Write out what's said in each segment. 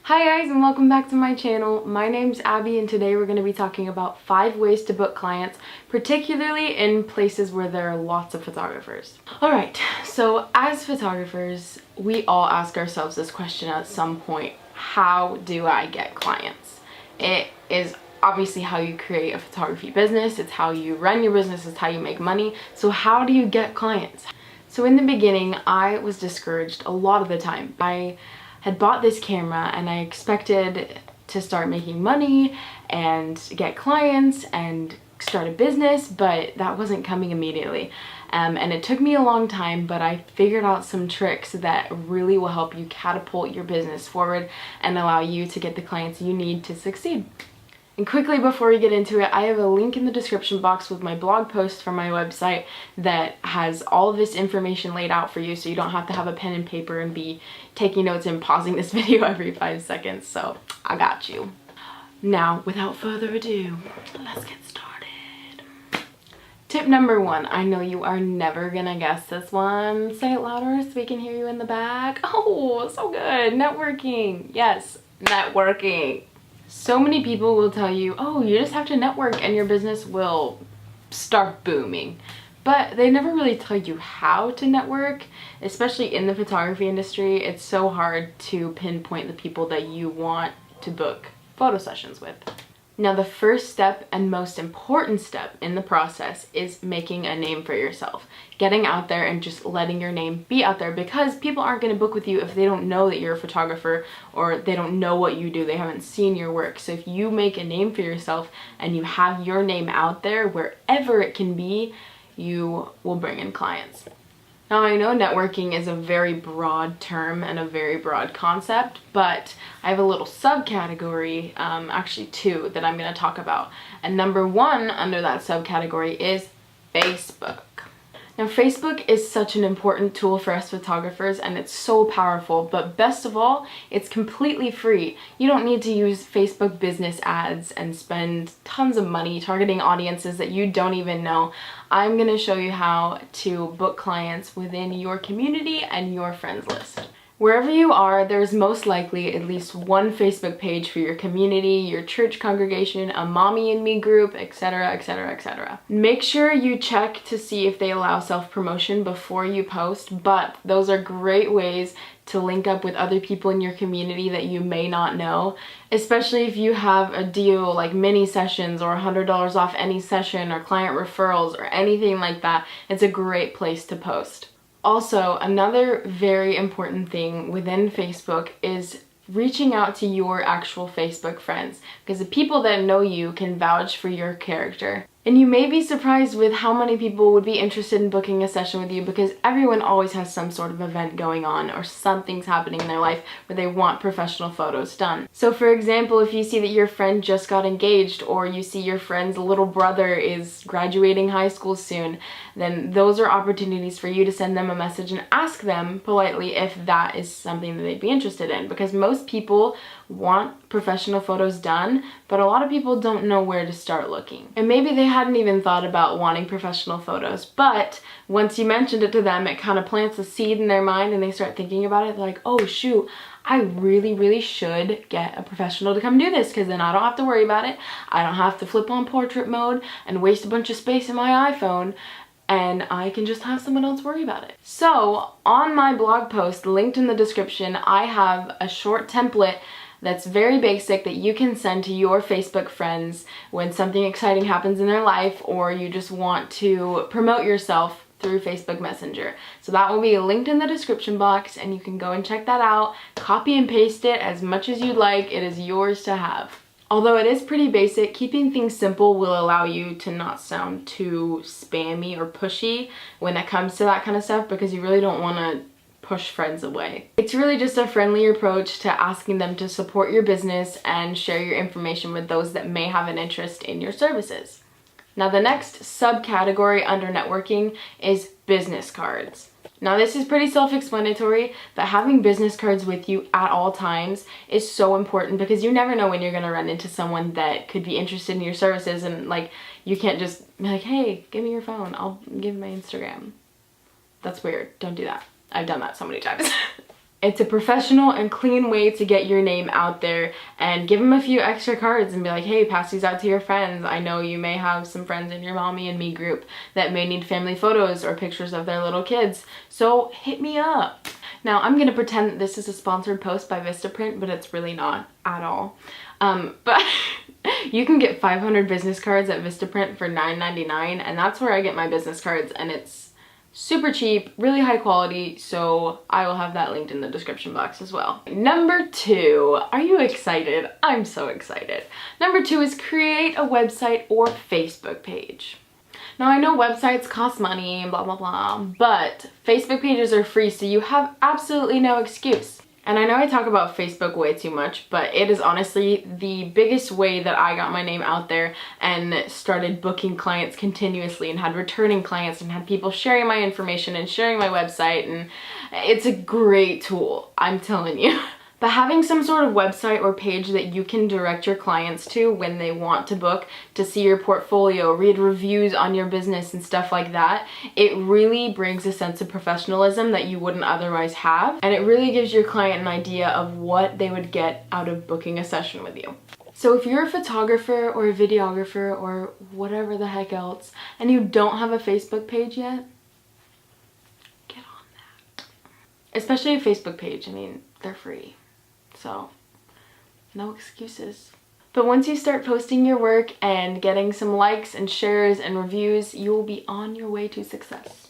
Hi guys, and welcome back to my channel. My name's Abby and today we're going to be talking about 5 ways to book clients, particularly in places where there are lots of photographers. Alright, so as photographers, we all ask ourselves this question at some point: how do I get clients? It is obviously how you create a photography business, it's how you run your business, it's how you make money. So how do you get clients? So in the beginning, I was discouraged a lot of the time. I had bought this camera and I expected to start making money and get clients and start a business, but that wasn't coming immediately. And it took me a long time, but I figured out some tricks that really will help you catapult your business forward and allow you to get the clients you need to succeed. And quickly before we get into it, I have a link in the description box with my blog post from my website that has all of this information laid out for you, so you don't have to have a pen and paper and be taking notes and pausing this video every 5 seconds. So I got you. Now, without further ado, let's get started. Tip number 1. I know you are never gonna guess this one. Say it louder so we can hear you in the back. Oh, so good. Networking. Yes, networking. So many people will tell you, oh, you just have to network and your business will start booming. But they never really tell you how to network, especially in the photography industry. It's so hard to pinpoint the people that you want to book photo sessions with. Now, the first step and most important step in the process is making a name for yourself. Getting out there and just letting your name be out there, because people aren't going to book with you if they don't know that you're a photographer or they don't know what you do, they haven't seen your work. So if you make a name for yourself and you have your name out there wherever it can be, you will bring in clients. Now, I know networking is a very broad term and a very broad concept, but I have a little subcategory, actually 2, that I'm going to talk about. And number 1 under that subcategory is Facebook. Now, Facebook is such an important tool for us photographers and it's so powerful, but best of all, it's completely free. You don't need to use Facebook business ads and spend tons of money targeting audiences that you don't even know. I'm going to show you how to book clients within your community and your friends list. Wherever you are, there's most likely at least one Facebook page for your community, your church congregation, a mommy and me group, etc, etc, etc. Make sure you check to see if they allow self-promotion before you post, but those are great ways to link up with other people in your community that you may not know, especially if you have a deal like mini sessions or $100 off any session or client referrals or anything like that. It's a great place to post. Also, another very important thing within Facebook is reaching out to your actual Facebook friends, because the people that know you can vouch for your character. And you may be surprised with how many people would be interested in booking a session with you, because everyone always has some sort of event going on or something's happening in their life where they want professional photos done. So for example, if you see that your friend just got engaged or you see your friend's little brother is graduating high school soon, then those are opportunities for you to send them a message and ask them politely if that is something that they'd be interested in, because most people want professional photos done, but a lot of people don't know where to start looking. And maybe they hadn't even thought about wanting professional photos, but once you mentioned it to them, it kind of plants a seed in their mind and they start thinking about it. They're like, oh shoot, I really should get a professional to come do this, because then I don't have to worry about it. I don't have to flip on portrait mode and waste a bunch of space in my iPhone, and I can just have someone else worry about it. So on my blog post linked in the description, I have a short template that's very basic that you can send to your Facebook friends when something exciting happens in their life or you just want to promote yourself through Facebook Messenger. So that will be linked in the description box and you can go and check that out. Copy and paste it as much as you'd like. It is yours to have. Although it is pretty basic, keeping things simple will allow you to not sound too spammy or pushy when it comes to that kind of stuff, because you really don't want to push friends away. It's really just a friendly approach to asking them to support your business and share your information with those that may have an interest in your services. Now, the next subcategory under networking is business cards. Now, this is pretty self-explanatory, but having business cards with you at all times is so important, because you never know when you're going to run into someone that could be interested in your services, and like, you can't just be like, hey, give me your phone, I'll give you my Instagram. That's weird. Don't do that. I've done that so many times. It's a professional and clean way to get your name out there, and give them a few extra cards and be like, hey, pass these out to your friends. I know you may have some friends in your mommy and me group that may need family photos or pictures of their little kids, so hit me up. Now, I'm gonna pretend that this is a sponsored post by Vistaprint, but it's really not at all. But you can get 500 business cards at Vistaprint for $9.99, and that's where I get my business cards, and it's super cheap, really high quality, so I will have that linked in the description box as well. Number 2, are you excited? I'm so excited. Number 2 is create a website or Facebook page. Now, I know websites cost money and blah, blah, blah, but Facebook pages are free, so you have absolutely no excuse. And I know I talk about Facebook way too much, but it is honestly the biggest way that I got my name out there and started booking clients continuously and had returning clients and had people sharing my information and sharing my website, and it's a great tool, I'm telling you. But having some sort of website or page that you can direct your clients to when they want to book, to see your portfolio, read reviews on your business and stuff like that, it really brings a sense of professionalism that you wouldn't otherwise have. And it really gives your client an idea of what they would get out of booking a session with you. So if you're a photographer or a videographer or whatever the heck else, and you don't have a Facebook page yet, get on that. Especially a Facebook page, I mean, they're free. So, no excuses. But once you start posting your work and getting some likes and shares and reviews, you will be on your way to success.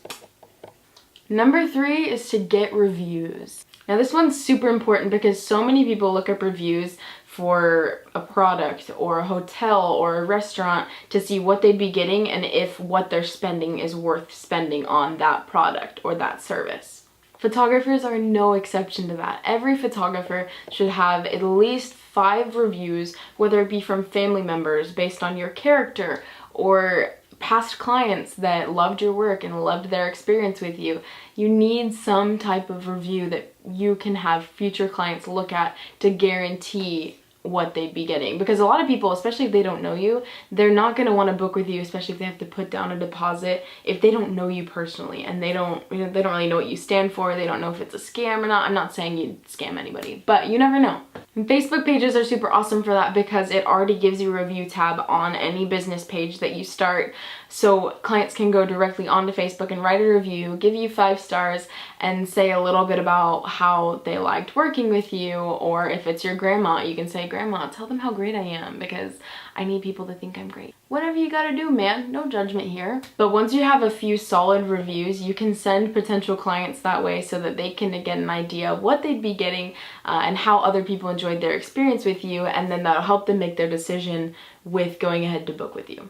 Number 3 is to get reviews. Now, this one's super important because so many people look up reviews for a product or a hotel or a restaurant to see what they'd be getting and if what they're spending is worth spending on that product or that service. Photographers are no exception to that. Every photographer should have at least 5 reviews, whether it be from family members based on your character or past clients that loved your work and loved their experience with you. You need some type of review that you can have future clients look at to guarantee what they'd be getting, because a lot of people, especially if they don't know you, they're not going to want to book with you, especially if they have to put down a deposit if they don't know you personally and they don't really know what you stand for. They don't know if it's a scam or not. I'm not saying you'd scam anybody, but you never know. And Facebook pages are super awesome for that because it already gives you a review tab on any business page that you start, so clients can go directly onto Facebook and write a review, give you 5 stars, and say a little bit about how they liked working with you. Or if it's your grandma, you can say, Grandma, tell them how great I am because I need people to think I'm great. Whatever you gotta do, man. No judgment here. But once you have a few solid reviews, you can send potential clients that way so that they can get an idea of what they'd be getting and how other people enjoyed their experience with you, and then that'll help them make their decision with going ahead to book with you.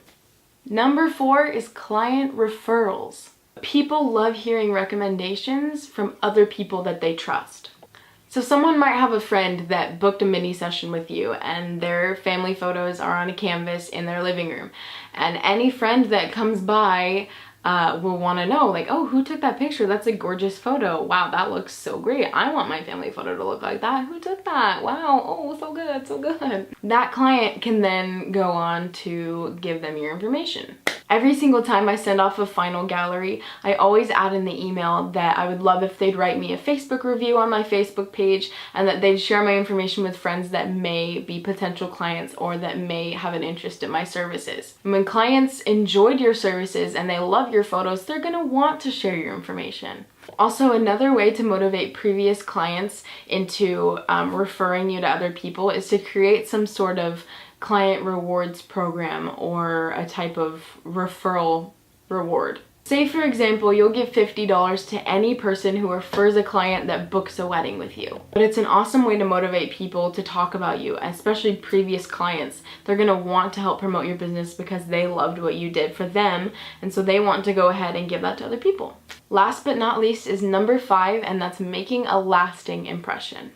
Number 4 is client referrals. People love hearing recommendations from other people that they trust. So someone might have a friend that booked a mini session with you and their family photos are on a canvas in their living room. And any friend that comes by will want to know, like, oh, who took that picture? That's a gorgeous photo. Wow, that looks so great. I want my family photo to look like that. Who took that? Wow, oh, so good, so good. That client can then go on to give them your information. Every single time I send off a final gallery, I always add in the email that I would love if they'd write me a Facebook review on my Facebook page and that they'd share my information with friends that may be potential clients or that may have an interest in my services. And when clients enjoyed your services and they love your photos, they're gonna want to share your information. Also, another way to motivate previous clients into referring you to other people is to create some sort of client rewards program or a type of referral reward. Say, for example, you'll give $50 to any person who refers a client that books a wedding with you. But it's an awesome way to motivate people to talk about you, especially previous clients. They're gonna want to help promote your business because they loved what you did for them, and so they want to go ahead and give that to other people. Last but not least is number 5, and that's making a lasting impression.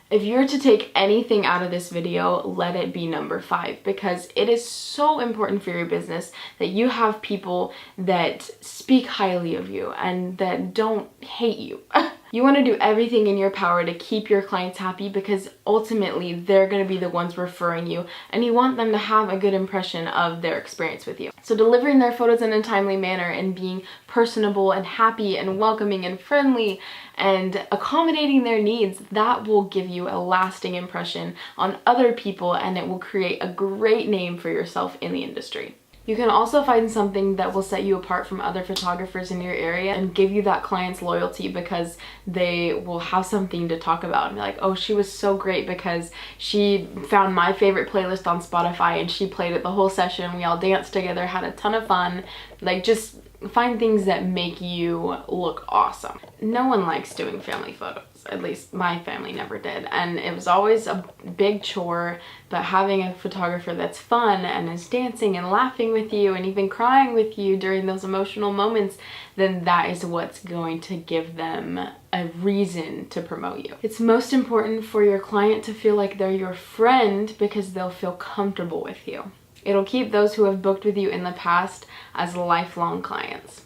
If you're to take anything out of this video, let it be number 5, because it is so important for your business that you have people that speak highly of you and that don't hate you. You want to do everything in your power to keep your clients happy because ultimately they're going to be the ones referring you and you want them to have a good impression of their experience with you. So delivering their photos in a timely manner and being personable and happy and welcoming and friendly and accommodating their needs, that will give you a lasting impression on other people and it will create a great name for yourself in the industry. You can also find something that will set you apart from other photographers in your area and give you that client's loyalty because they will have something to talk about and be like, oh, she was so great because she found my favorite playlist on Spotify and she played it the whole session. We all danced together, had a ton of fun. Like, just find things that make you look awesome. No one likes doing family photos. At least my family never did. And it was always a big chore, but having a photographer that's fun and is dancing and laughing with you and even crying with you during those emotional moments, then that is what's going to give them a reason to promote you. It's most important for your client to feel like they're your friend because they'll feel comfortable with you. It'll keep those who have booked with you in the past as lifelong clients.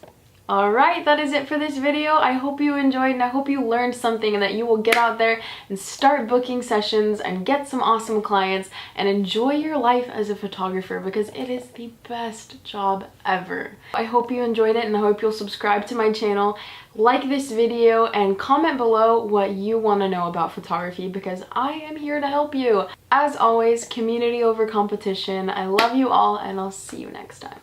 Alright, that is it for this video. I hope you enjoyed and I hope you learned something and that you will get out there and start booking sessions and get some awesome clients and enjoy your life as a photographer because it is the best job ever. I hope you enjoyed it and I hope you'll subscribe to my channel, like this video, and comment below what you want to know about photography because I am here to help you. As always, community over competition. I love you all and I'll see you next time.